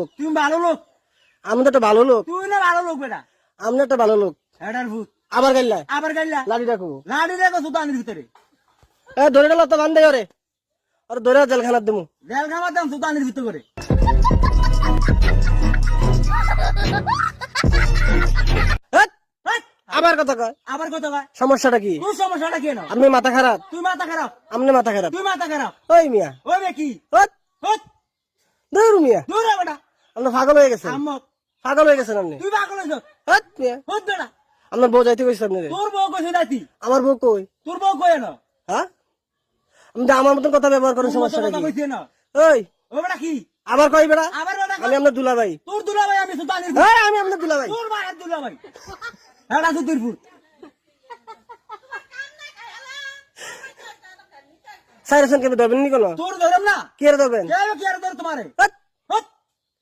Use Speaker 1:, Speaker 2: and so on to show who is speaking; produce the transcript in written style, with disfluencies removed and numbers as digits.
Speaker 1: লোক।
Speaker 2: তুমি ভালো লোক,
Speaker 1: আমি তো একটা ভালো লোক।
Speaker 2: তুই না ভালো লোক বেটা।
Speaker 1: আমি একটা ভালো লোক।
Speaker 2: এটার ভূত
Speaker 1: আবার গাইলা
Speaker 2: আবার গাইলা
Speaker 1: লাঠি রাখবো।
Speaker 2: লাড়ি দেখো সুতানির ভিতরে
Speaker 1: ধরে গেল তো বান্ধে ওরে, আর ধরে জেলখানার দেবো।
Speaker 2: জেল খাবার দাম সুতানির ভিতরে করে।
Speaker 1: হেৎ,
Speaker 2: হেৎ,
Speaker 1: আবার কথা কয়।
Speaker 2: আবার কত ভাই
Speaker 1: সমস্যাটা কি?
Speaker 2: তোর সমস্যাটা কেন?
Speaker 1: আপনি মাথা খারাপ,
Speaker 2: তুই মাথা খারাপ,
Speaker 1: আপনি মাথা খারাপ।
Speaker 2: তুই মাথা খারাপ।
Speaker 1: ওই মিয়া,
Speaker 2: ওই বে কি
Speaker 1: হেৎ,
Speaker 2: হট
Speaker 1: ধুর মিয়া,
Speaker 2: দূর রে বেটা
Speaker 1: আপনি পাগল হয়ে গেছেন,
Speaker 2: আম্মক
Speaker 1: পাগল হয়ে গেছেন আপনি।
Speaker 2: তুই পাগল হইছ
Speaker 1: হেৎ মিয়া,
Speaker 2: হট বেটা।
Speaker 1: আপনার বউ যাইতে কইছে আপনি রে।
Speaker 2: তোর বউ কইছে দাইতি,
Speaker 1: আমার বউ কই?
Speaker 2: তোর বউ কই না?
Speaker 1: হ্যাঁ, আপনি তো আমার মতন কথা ব্যবহার করেন,
Speaker 2: তোর মতো
Speaker 1: সমস্যাটা
Speaker 2: কথা
Speaker 1: কি?
Speaker 2: কইছে না।
Speaker 1: ওই
Speaker 2: ও বেটা কি
Speaker 1: আবার কই বেড়া?
Speaker 2: আবার বেটা
Speaker 1: আমি আপনার দুলা ভাই।
Speaker 2: তোর দুলা ভাই আমি সুতানির
Speaker 1: হ্যাঁ, আমি আপনার দুলা ভাই।
Speaker 2: তোর ভাই দুলা ভাই এটা সুতির ভূত।
Speaker 1: সাইরেছেন কেন ধরবেন নি কোনো?
Speaker 2: তোর ধরম না
Speaker 1: কে ধরবেন?
Speaker 2: কে কে ধর তোমারে
Speaker 1: হেৎ,